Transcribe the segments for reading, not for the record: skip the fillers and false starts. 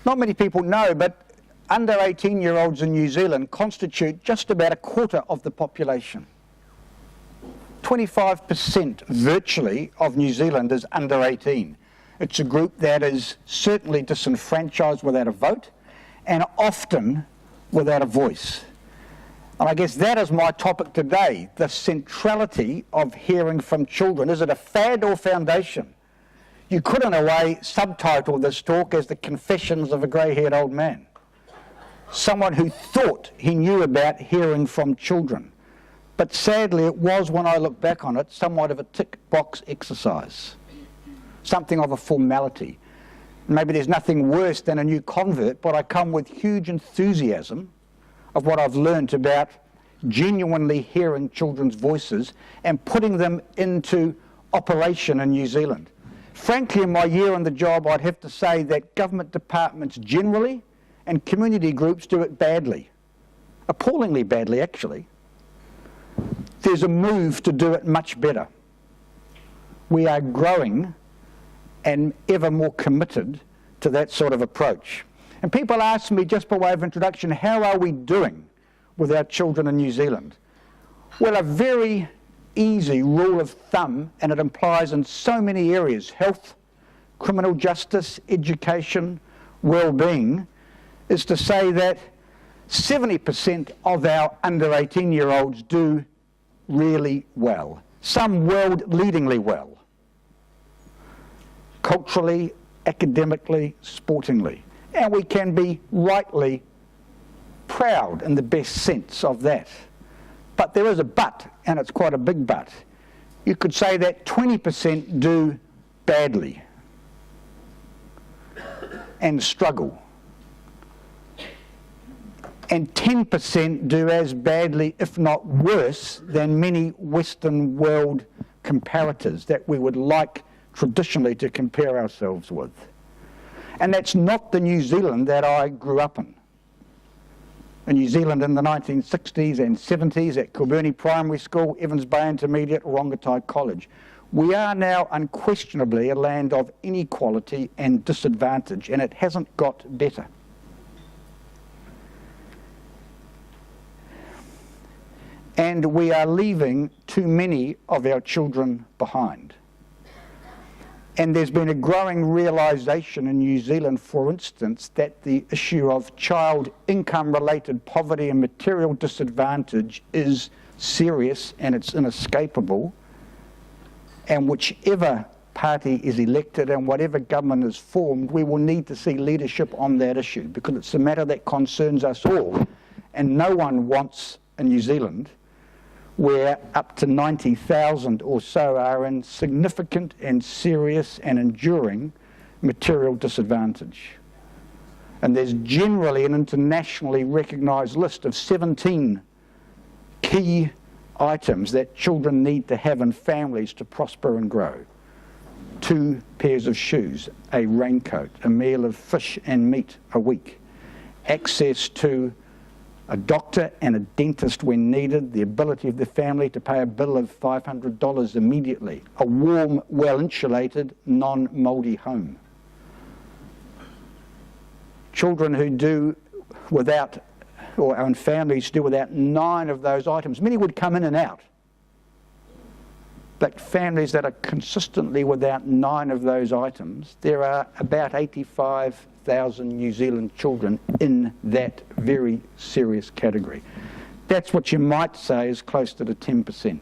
Not many people know, but under 18-year-olds in New Zealand constitute just about a quarter of the population. 25% virtually of New Zealand is under 18. It's a group that is certainly disenfranchised without a vote and often without a voice. And I guess that is my topic today, the centrality of hearing from children. Is it a fad or foundation? You could, in a way, subtitle this talk as the Confessions of a Grey-Haired Old Man. Someone who thought he knew about hearing from children. But sadly, it was, when I look back on it, somewhat of a tick-box exercise. Something of a formality. Maybe there's nothing worse than a new convert, but I come with huge enthusiasm of what I've learned about genuinely hearing children's voices and putting them into operation in New Zealand. Frankly, in my year on the job, I'd have to say that government departments generally and community groups do it badly. Appallingly badly, actually. There's a move to do it much better. We are growing and ever more committed to that sort of approach. And people ask me, just by way of introduction, how are we doing with our children in New Zealand? Well, a very easy rule of thumb, and it applies in so many areas: health, criminal justice, education, well-being, is to say that 70% of our under 18-year-olds do really well. Some world-leadingly well. Culturally, academically, sportingly. And we can be rightly proud in the best sense of that. But there is a but, and it's quite a big but. You could say that 20% do badly and struggle. And 10% do as badly, if not worse, than many Western world comparators that we would like traditionally to compare ourselves with. And that's not the New Zealand that I grew up in. In New Zealand in the 1960s and 70s at Kilburnie Primary School, Evans Bay Intermediate, Rongotai College. We are now unquestionably a land of inequality and disadvantage, and it hasn't got better. And we are leaving too many of our children behind. And there's been a growing realisation in New Zealand, for instance, that the issue of child income-related poverty and material disadvantage is serious and it's inescapable. And whichever party is elected and whatever government is formed, we will need to see leadership on that issue, because it's a matter that concerns us all. And no one wants in New Zealand where up to 90,000 or so are in significant and serious and enduring material disadvantage. And there's generally an internationally recognised list of 17 key items that children need to have in families to prosper and grow. 2 pairs of shoes, a raincoat, a meal of fish and meat a week, access to a doctor and a dentist when needed, the ability of the family to pay a bill of $500 immediately, a warm, well-insulated, non-mouldy home. Children who do without, or our families do without 9 of those items. Many would come in and out. But families that are consistently without 9 of those items, there are about 85,000 New Zealand children in that very serious category. That's what you might say is close to the 10%.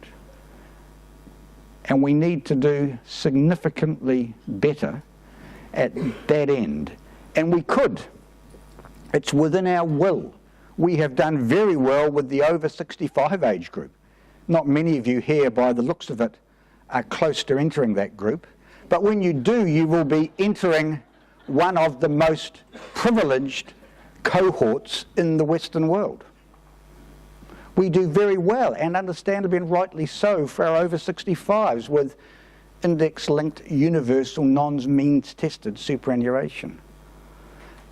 And we need to do significantly better at that end. And we could. It's within our will. We have done very well with the over 65 age group. Not many of you here, by the looks of it, are close to entering that group. But when you do, you will be entering one of the most privileged cohorts in the Western world. We do very well, and understandably and rightly so, for our over 65s with index-linked universal non-means tested superannuation.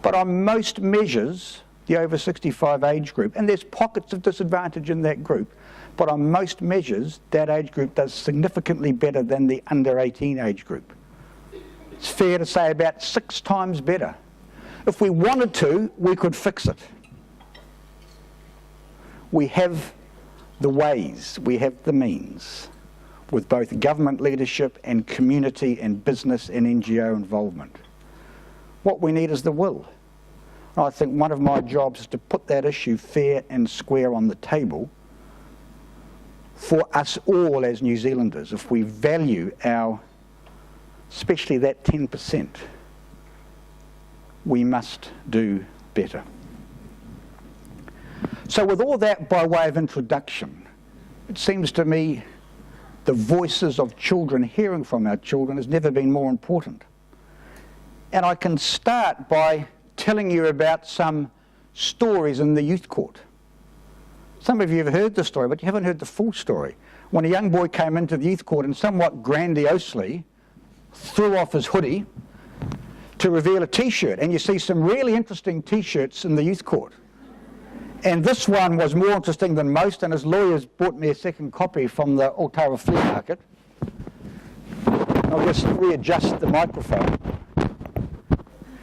But on most measures, the over 65 age group, and there's pockets of disadvantage in that group, but on most measures, that age group does significantly better than the under 18 age group. It's fair to say about 6 times better. If we wanted to, we could fix it. We have the ways, we have the means, with both government leadership and community and business and NGO involvement. What we need is the will. I think one of my jobs is to put that issue fair and square on the table for us all as New Zealanders. If we value especially that 10%, we must do better. So with all that by way of introduction, it seems to me the voices of children, hearing from our children, has never been more important. And I can start by telling you about some stories in the youth court. Some of you have heard the story, but you haven't heard the full story. When a young boy came into the youth court and somewhat grandiosely threw off his hoodie to reveal a T-shirt, and you see some really interesting T-shirts in the youth court. And this one was more interesting than most, and his lawyers bought me a second copy from the Aotearoa flea market. I'll just readjust the microphone.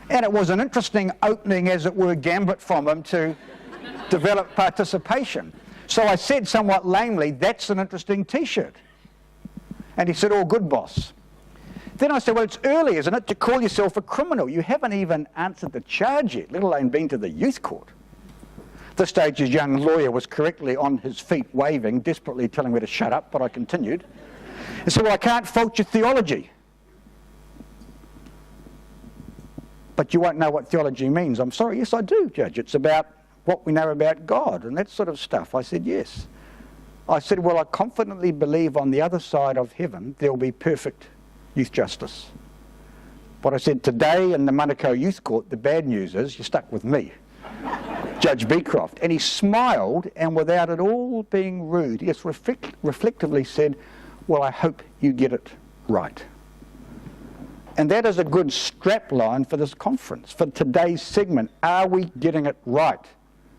And it was an interesting opening, as it were, gambit from him to develop participation. So I said somewhat lamely, "That's an interesting T-shirt." And he said, "Oh, good, boss." Then I said, "Well, it's early, isn't it, to call yourself a criminal? You haven't even answered the charge yet, let alone been to the youth court." At this stage, his young lawyer was correctly on his feet, waving, desperately telling me to shut up, but I continued. He said, "Well, I can't fault your theology, but you won't know what theology means." "I'm sorry." "Yes, I do, Judge. It's about what we know about God and that sort of stuff." I said, "Yes." I said, "Well, I confidently believe on the other side of heaven there will be perfect youth justice." But I said, today in the Manukau Youth Court, the bad news is you're stuck with me, Judge Becroft. And he smiled, and without at all being rude, he just reflectively said, "Well, I hope you get it right." And that is a good strap line for this conference, for today's segment. Are we getting it right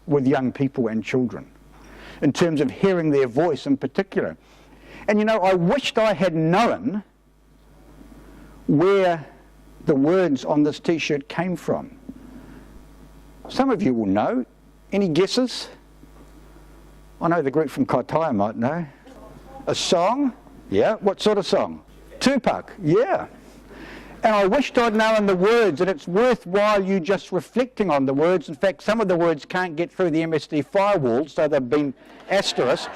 with young people and children, in terms of hearing their voice in particular? And you know, I wished I had known where the words on this T-shirt came from. Some of you will know. Any guesses? I know the group from Kaitaia might know. A song? Yeah. What sort of song? Tupac. Yeah. And I wished I'd known the words, and it's worthwhile you just reflecting on the words. In fact, some of the words can't get through the MSD firewall, so they've been asterisked.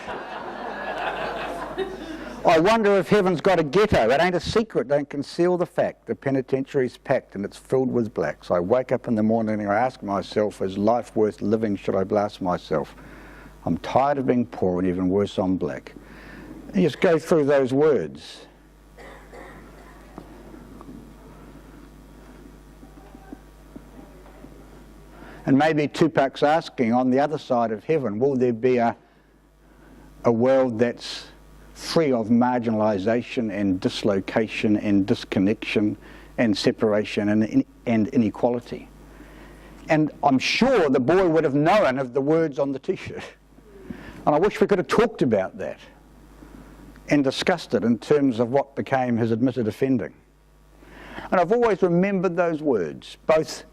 I wonder if heaven's got a ghetto. It ain't a secret, don't conceal the fact. The penitentiary's packed and it's filled with blacks. I wake up in the morning and I ask myself, is life worth living? Should I blast myself? I'm tired of being poor and even worse, I'm black. And you just go through those words. And maybe Tupac's asking, on the other side of heaven, will there be a world that's free of marginalisation and dislocation and disconnection and separation and inequality? And I'm sure the boy would have known of the words on the T-shirt. And I wish we could have talked about that and discussed it in terms of what became his admitted offending. And I've always remembered those words, both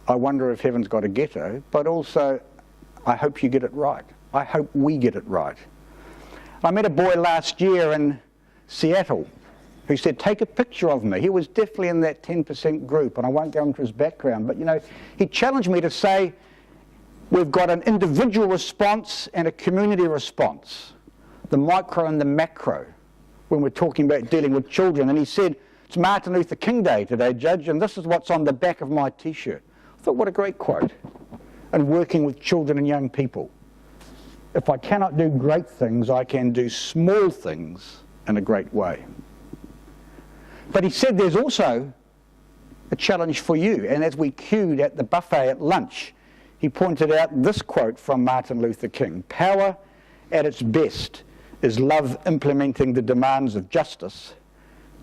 I wonder if heaven's got a ghetto, but also I hope you get it right. I hope we get it right. I met a boy last year in Seattle who said, "Take a picture of me." He was definitely in that 10% group, and I won't go into his background, but you know, he challenged me to say, we've got an individual response and a community response, the micro and the macro, when we're talking about dealing with children. And he said, "It's Martin Luther King Day today, Judge, and this is what's on the back of my T-shirt." I thought, what a great quote. And working with children and young people. If I cannot do great things, I can do small things in a great way. But he said there's also a challenge for you. And as we queued at the buffet at lunch, he pointed out this quote from Martin Luther King: "Power at its best is love implementing the demands of justice.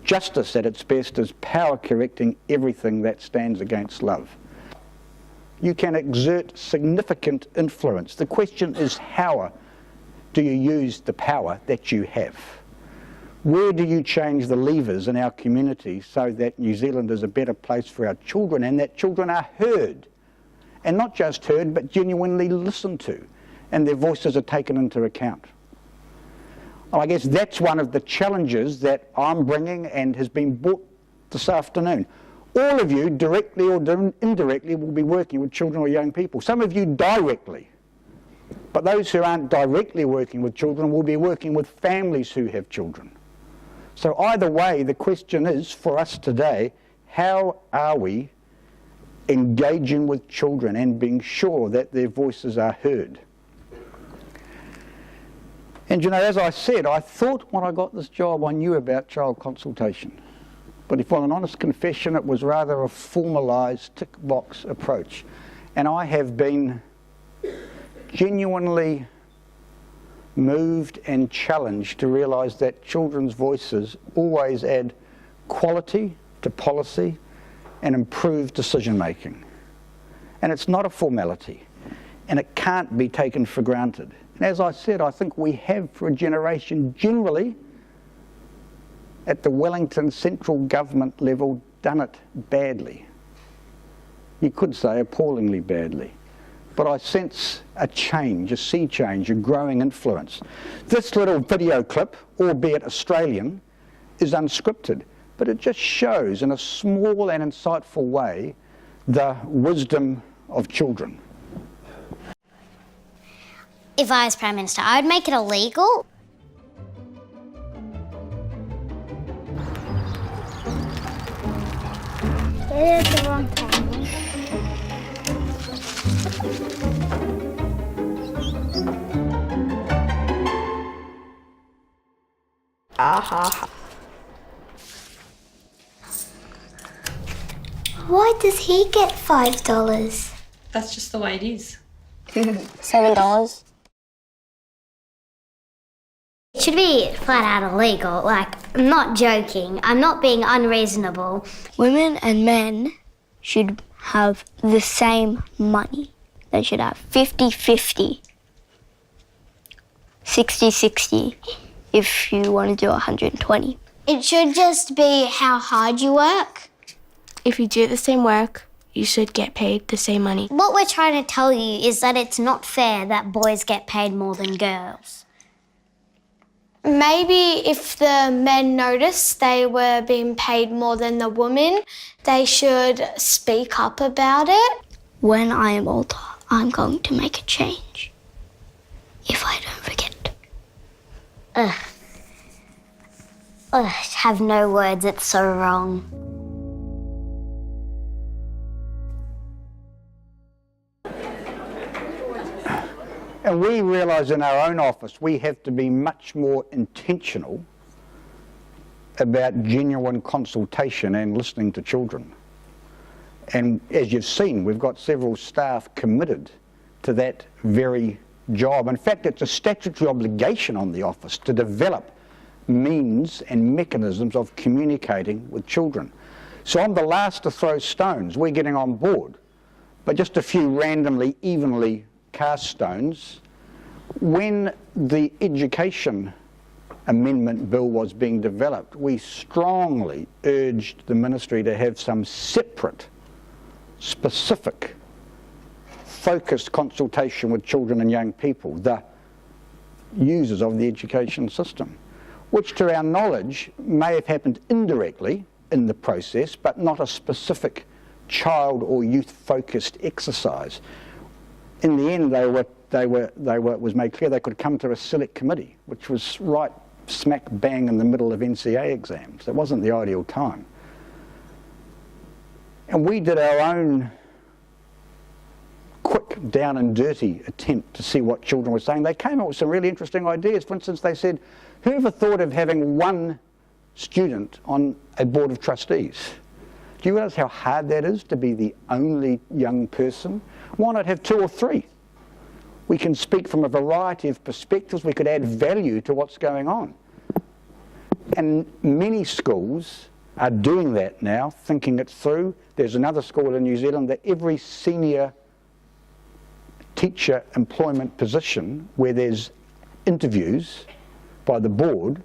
Justice at its best is power correcting everything that stands against love." You can exert significant influence. The question is, how do you use the power that you have? Where do you change the levers in our community so that New Zealand is a better place for our children, and that children are heard? And not just heard, but genuinely listened to, and their voices are taken into account. Well, I guess that's one of the challenges that I'm bringing and has been brought this afternoon. All of you, directly or indirectly, will be working with children or young people. Some of you directly. But those who aren't directly working with children will be working with families who have children. So either way, the question is for us today, how are we engaging with children and being sure that their voices are heard? And you know, as I said, I thought when I got this job I knew about child consultation. But if I'm an honest confession, it was rather a formalised tick box approach. And I have been genuinely moved and challenged to realise that children's voices always add quality to policy and improve decision making. And it's not a formality, and it can't be taken for granted. And as I said, I think we have for a generation generally at the Wellington central government level done it badly. You could say appallingly badly. But I sense a change, a sea change, a growing influence. This little video clip, albeit Australian, is unscripted, but it just shows in a small and insightful way the wisdom of children. If I was Prime Minister, I would make it illegal. It's the wrong time. Why does he get $5? That's just the way it is. $7. It should be flat out illegal. Like, I'm not joking. I'm not being unreasonable. Women and men should have the same money. They should have 50-50. 60-60 if you want to do 120. It should just be how hard you work. If you do the same work, you should get paid the same money. What we're trying to tell you is that it's not fair that boys get paid more than girls. Maybe if the men noticed they were being paid more than the women, they should speak up about it. When I am older, I'm going to make a change. If I don't forget. Ugh. Ugh, I have no words, it's so wrong. And we realise in our own office we have to be much more intentional about genuine consultation and listening to children. And as you've seen, we've got several staff committed to that very job. In fact, it's a statutory obligation on the office to develop means and mechanisms of communicating with children. So I'm the last to throw stones. We're getting on board. But just a few randomly, evenly cast stones. When the Education Amendment Bill was being developed, we strongly urged the Ministry to have some separate, specific, focused consultation with children and young people, the users of the education system, which to our knowledge may have happened indirectly in the process, but not a specific child or youth focused exercise. In the end, it was made clear they could come to a select committee, which was right smack bang in the middle of NCA exams. It wasn't the ideal time. And we did our own quick, down and dirty attempt to see what children were saying. They came up with some really interesting ideas. For instance, they said, who ever thought of having one student on a board of trustees? Do you realise how hard that is to be the only young person? Why not have 2 or 3? We can speak from a variety of perspectives. We could add value to what's going on. And many schools are doing that now, thinking it through. There's another school in New Zealand that every senior teacher employment position where there's interviews by the board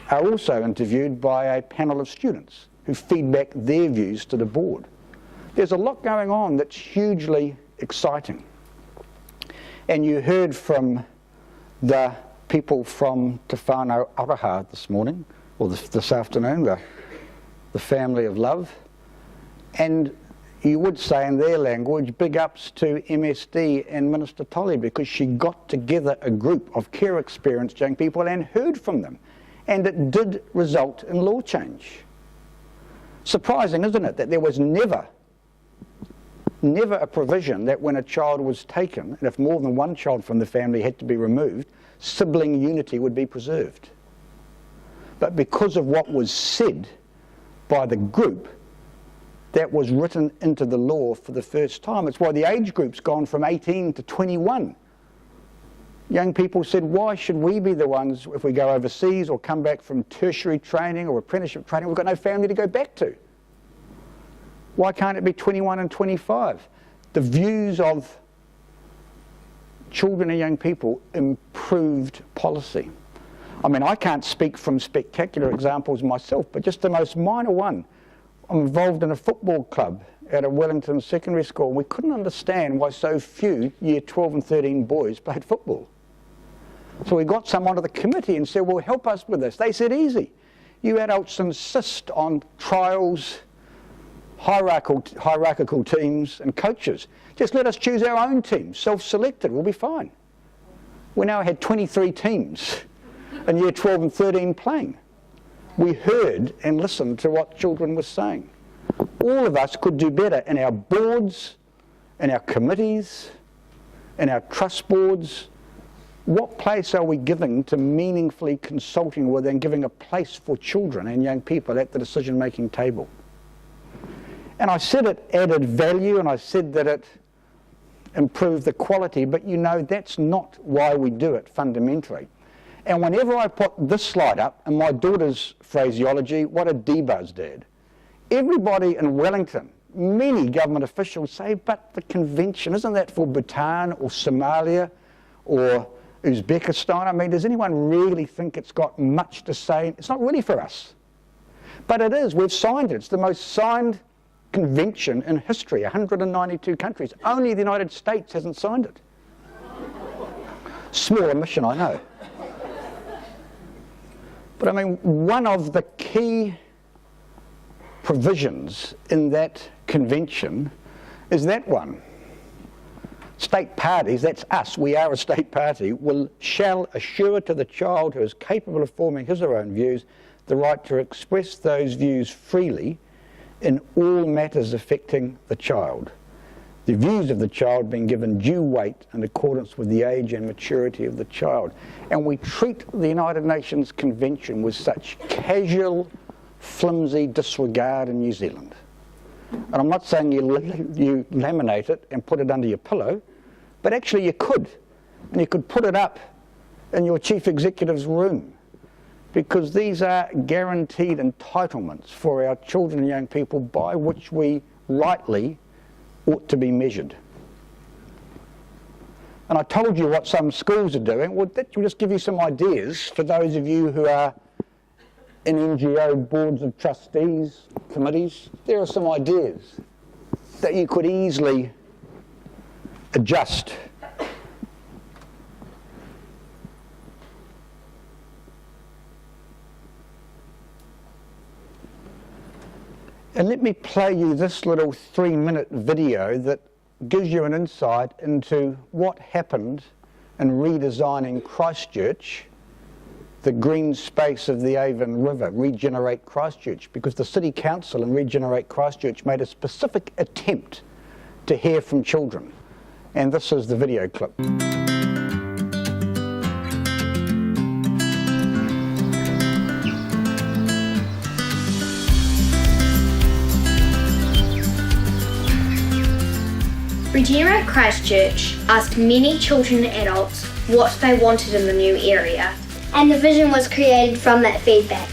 are also interviewed by a panel of students who feed back their views to the board. There's a lot going on that's hugely exciting. And you heard from the people from Te Whānau Araha this morning, or this afternoon, the family of love. And you would say in their language, big ups to MSD and Minister Tolley, because she got together a group of care experienced young people and heard from them. And it did result in law change. Surprising, isn't it, that there was never a provision that when a child was taken, and if more than one child from the family had to be removed, sibling unity would be preserved. But because of what was said by the group, that was written into the law for the first time. It's why the age group's gone from 18 to 21. Young people said, why should we be the ones, if we go overseas or come back from tertiary training or apprenticeship training, we've got no family to go back to? Why can't it be 21 and 25? The views of children and young people improved policy. I mean, I can't speak from spectacular examples myself, but just the most minor one. I'm involved in a football club at a Wellington secondary school. We couldn't understand why so few year 12 and 13 boys played football. So we got someone to the committee and said, well, help us with this. They said, easy. You adults insist on trials, hierarchical teams and coaches. Just let us choose our own team, self-selected, we'll be fine. We now had 23 teams in year 12 and 13 playing. We heard and listened to what children were saying. All of us could do better in our boards, in our committees, in our trust boards. What place are we giving to meaningfully consulting with and giving a place for children and young people at the decision-making table? And I said it added value, and I said that it improved the quality, but you know, that's not why we do it fundamentally. And whenever I put this slide up, in my daughter's phraseology, what a debuzz, Dad. Everybody in Wellington, many government officials say, but the convention, isn't that for Bhutan or Somalia or Uzbekistan? I mean, does anyone really think it's got much to say? It's not really for us. But it is. We've signed it. It's the most signed convention in history, 192 countries. Only the United States hasn't signed it. Small omission, I know. But I mean, one of the key provisions in that convention is that one. State parties, that's us, we are a state party, shall assure to the child who is capable of forming his or her own views the right to express those views freely in all matters affecting the child. The views of the child being given due weight in accordance with the age and maturity of the child. And we treat the United Nations Convention with such casual, flimsy disregard in New Zealand. And I'm not saying you laminate it and put it under your pillow, but actually you could. And you could put it up in your chief executive's room, because these are guaranteed entitlements for our children and young people by which we rightly ought to be measured. And I told you what some schools are doing. Well, that will just give you some ideas for those of you who are in NGO boards of trustees, committees. There are some ideas that you could easily adjust. And let me play you this little 3-minute video that gives you an insight into what happened in redesigning Christchurch, the green space of the Avon River, Regenerate Christchurch, because the City Council in Regenerate Christchurch made a specific attempt to hear from children. And this is the video clip. Regenerate Christchurch asked many children and adults what they wanted in the new area. And the vision was created from that feedback.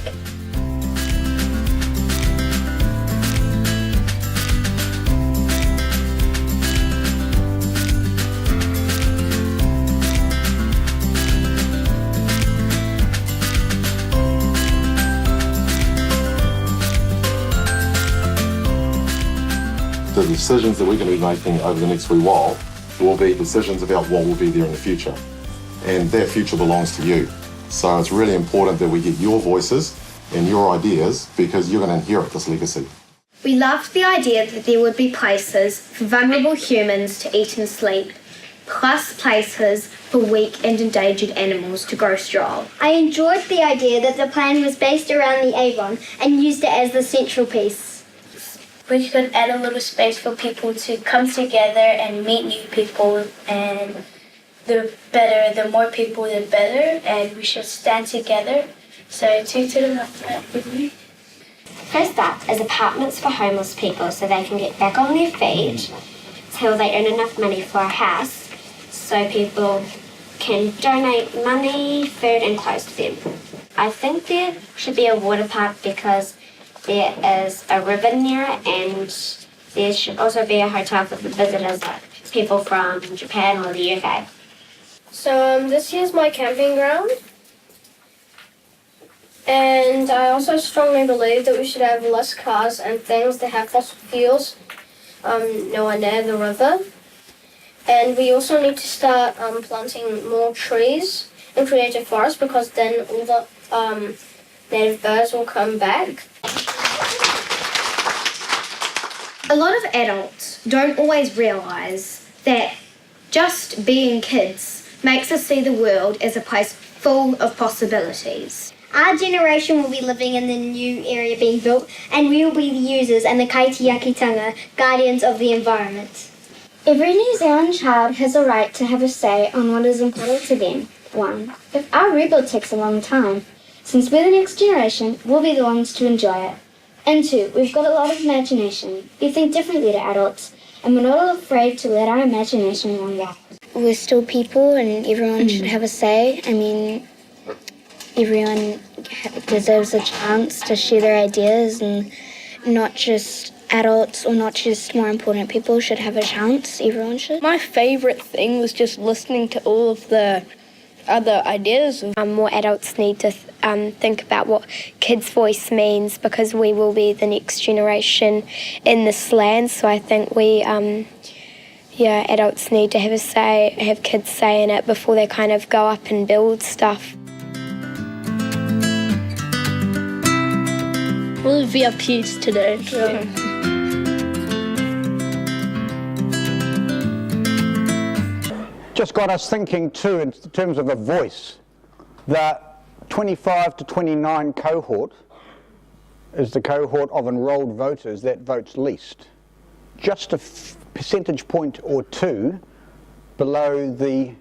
decisions that we're going to be making over the next wee while will be decisions about what will be there in the future. And that future belongs to you. So it's really important that we get your voices and your ideas because you're going to inherit this legacy. We loved the idea that there would be places for vulnerable humans to eat and sleep, plus places for weak and endangered animals to grow strong. I enjoyed the idea that the plan was based around the Avon and used it as the central piece. We could add a little space for people to come together and meet new people, and the more people, the better, and we should stand together. So 2 to the left with me. First up is apartments for homeless people so they can get back on their feet till they earn enough money for a house so people can donate money, food and clothes to them. I think there should be a water park because there is a river near it, and there should also be a hotel for the visitors, like people from Japan or the UK. So this here's my camping ground. And I also strongly believe that we should have less cars and things that have fossil fuels nowhere near the river. And we also need to start planting more trees and create a forest because then all the native birds will come back. A lot of adults don't always realise that just being kids makes us see the world as a place full of possibilities. Our generation will be living in the new area being built, and we will be the users and the kaitiakitanga, guardians of the environment. Every New Zealand child has a right to have a say on what is important to them. 1. If our rebuild takes a long time, since we're the next generation, we'll be the ones to enjoy it. And 2, we've got a lot of imagination. We think differently to adults, and we're not afraid to let our imagination run wild. We're still people and everyone should have a say. I mean, everyone deserves a chance to share their ideas, and not just adults or not just more important people should have a chance. Everyone should. My favourite thing was just listening to all of the other ideas. More adults need to think about what kids' voice means because we will be the next generation in this land. So I think we, adults need to have a say, have kids say in it before they kind of go up and build stuff. We'll be up here today. Just got us thinking too in terms of a voice. The 25 to 29 cohort is the cohort of enrolled voters that votes least. Just a percentage point or 2 below the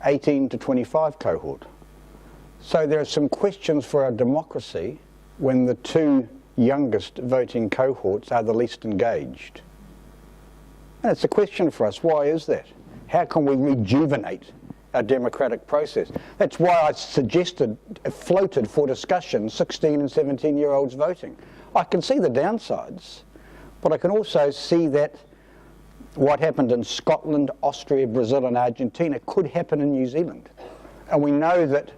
18 to 25 cohort. So there are some questions for our democracy when the 2 youngest voting cohorts are the least engaged. And it's a question for us, why is that? How can we rejuvenate our democratic process? That's why I floated for discussion 16 and 17-year-olds voting. I can see the downsides, but I can also see that what happened in Scotland, Austria, Brazil and Argentina could happen in New Zealand. And we know that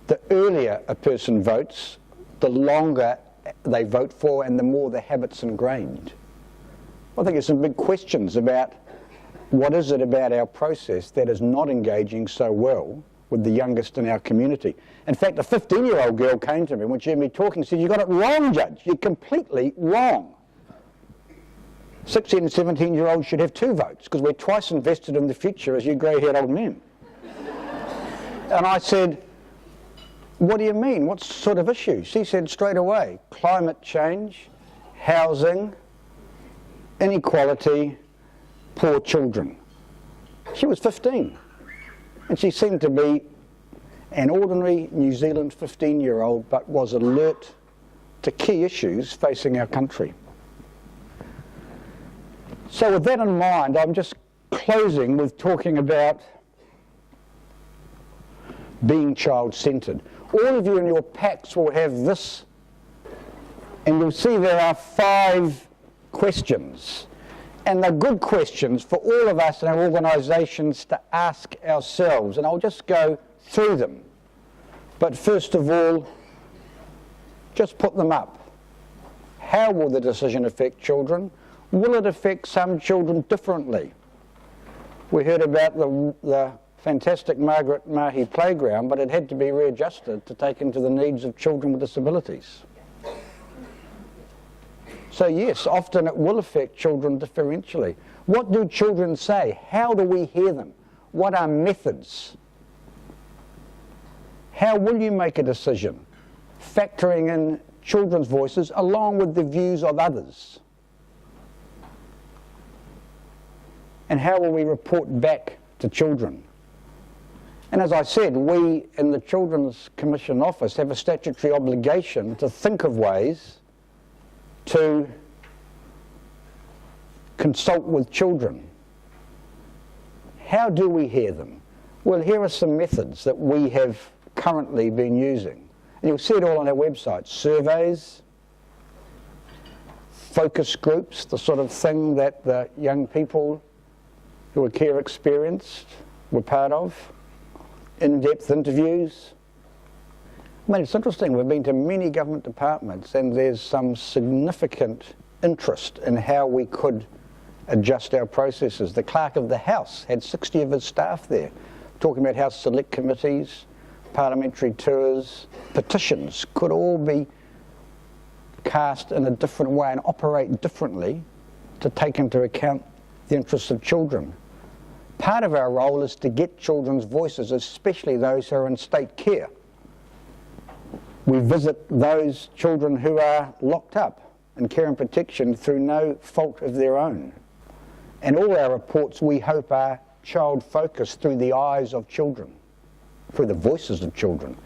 the earlier a person votes, the longer they vote for and the more the habit's ingrained. I think there's some big questions about what is it about our process that is not engaging so well with the youngest in our community. In fact, a 15-year-old girl came to me when she heard me talking and said, "You got it wrong, Judge, you're completely wrong. 16 and 17-year-olds should have 2 votes because we're twice invested in the future as you grey-haired old men." And I said, "What do you mean? What sort of issue?" She said straight away, climate change, housing, inequality, poor children. She was 15 and she seemed to be an ordinary New Zealand 15-year-old but was alert to key issues facing our country. So with that in mind, I'm just closing with talking about being child-centred. All of you in your packs will have this, and you'll see there are 5 questions. And they're good questions for all of us in our organisations to ask ourselves, and I'll just go through them. But first of all, just put them up. How will the decision affect children? Will it affect some children differently? We heard about the fantastic Margaret Mahi playground, but it had to be readjusted to take into the needs of children with disabilities. So yes, often it will affect children differentially. What do children say? How do we hear them? What are methods? How will you make a decision? Factoring in children's voices along with the views of others. And how will we report back to children? And as I said, we in the Children's Commission Office have a statutory obligation to think of ways to consult with children. How do we hear them? Well, here are some methods that we have currently been using. And you'll see it all on our website. Surveys, focus groups, the sort of thing that the young people who are care experienced were part of, in-depth interviews. I mean, it's interesting, we've been to many government departments and there's some significant interest in how we could adjust our processes. The Clerk of the House had 60 of his staff there, talking about how select committees, parliamentary tours, petitions could all be cast in a different way and operate differently to take into account the interests of children. Part of our role is to get children's voices, especially those who are in state care. We visit those children who are locked up in care and protection through no fault of their own. And all our reports, we hope, are child-focused through the eyes of children, through the voices of children.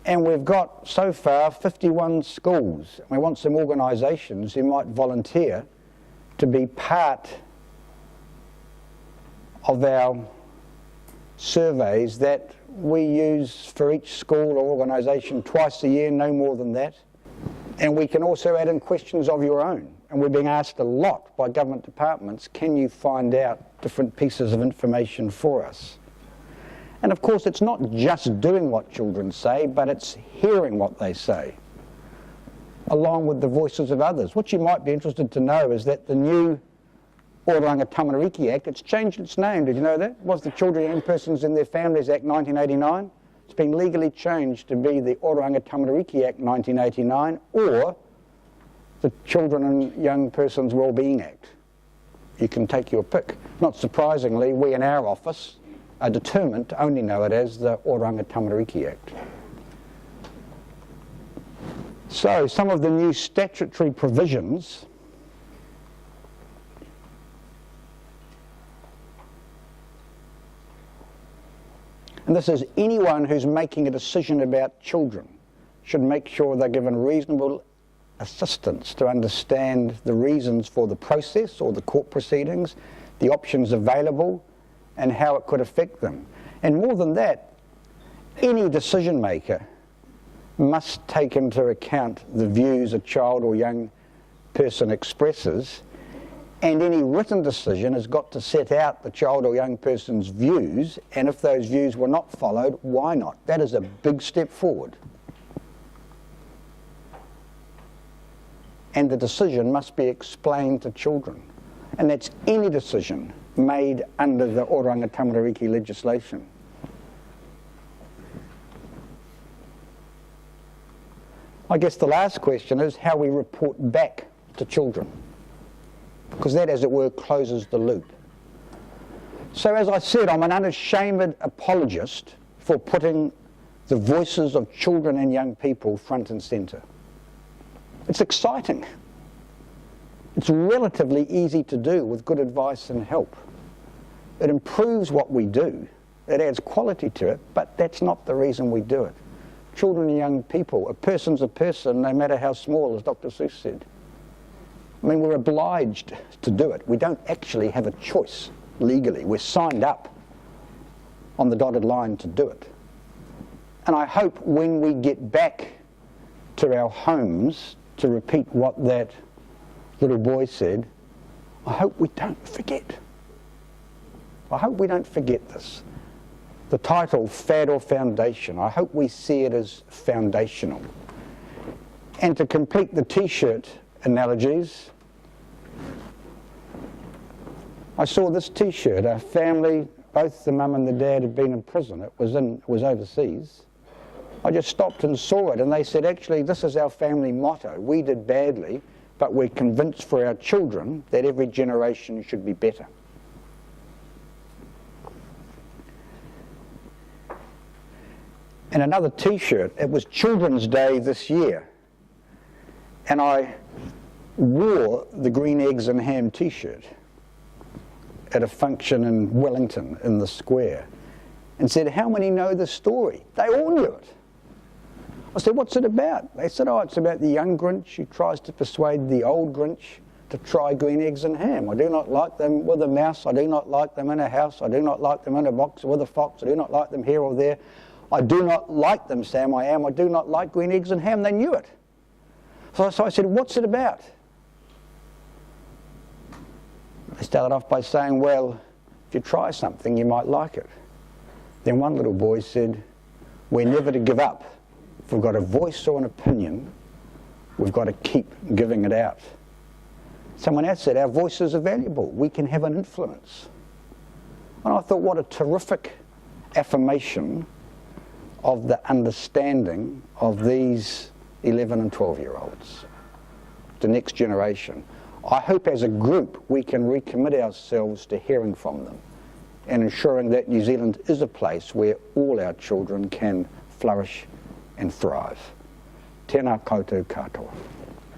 And we've got, so far, 51 schools. We want some organisations who might volunteer to be part of our surveys that we use for each school or organisation twice a year, no more than that. And we can also add in questions of your own. And we're being asked a lot by government departments, can you find out different pieces of information for us? And of course, it's not just doing what children say, but it's hearing what they say, along with the voices of others. What you might be interested to know is that the new Oranga Tamariki Act, it's changed its name. Did you know that? It was the Children and Young Persons and Their Families Act 1989. It's been legally changed to be the Oranga Tamariki Act 1989 or the Children and Young Persons Wellbeing Act. You can take your pick. Not surprisingly, we in our office are determined to only know it as the Oranga Tamariki Act. So, some of the new statutory provisions and this is anyone who's making a decision about children should make sure they're given reasonable assistance to understand the reasons for the process or the court proceedings, the options available, and how it could affect them. And more than that, any decision maker must take into account the views a child or young person expresses, and any written decision has got to set out the child or young person's views, and if those views were not followed, why not? That is a big step forward. And the decision must be explained to children. And that's any decision made under the Oranga Tamariki legislation. I guess the last question is how we report back to children, because that, as it were, closes the loop. So as I said, I'm an unashamed apologist for putting the voices of children and young people front and centre. It's exciting. It's relatively easy to do with good advice and help. It improves what we do. It adds quality to it, but that's not the reason we do it. Children and young people, a person's a person, no matter how small, as Dr. Seuss said. I mean, we're obliged to do it. We don't actually have a choice legally. We're signed up on the dotted line to do it. And I hope when we get back to our homes, to repeat what that little boy said, I hope we don't forget. I hope we don't forget this. The title, Fad or Foundation, I hope we see it as foundational. And to complete the T-shirt analogies, I saw this T-shirt. A family, both the mum and the dad had been in prison. It was overseas. I just stopped and saw it, and they said, actually, this is our family motto. We did badly, but we're convinced for our children that every generation should be better. And another T-shirt, it was Children's Day this year, and I wore the green eggs and ham T-shirt at a function in Wellington in the square and said, how many know this story? They all knew it. I said, what's it about? They said, oh, it's about the young Grinch who tries to persuade the old Grinch to try green eggs and ham. I do not like them with a mouse. I do not like them in a house. I do not like them in a box with a fox. I do not like them here or there. I do not like them, Sam, I do not like green eggs and ham. They knew it. So I said, what's it about? They started off by saying, well, if you try something, you might like it. Then one little boy said, we're never to give up. If we've got a voice or an opinion, we've got to keep giving it out. Someone else said, our voices are valuable. We can have an influence. And I thought, what a terrific affirmation of the understanding of these 11 and 12-year-olds, the next generation. I hope as a group we can recommit ourselves to hearing from them and ensuring that New Zealand is a place where all our children can flourish and thrive. Tēnā koutou katoa.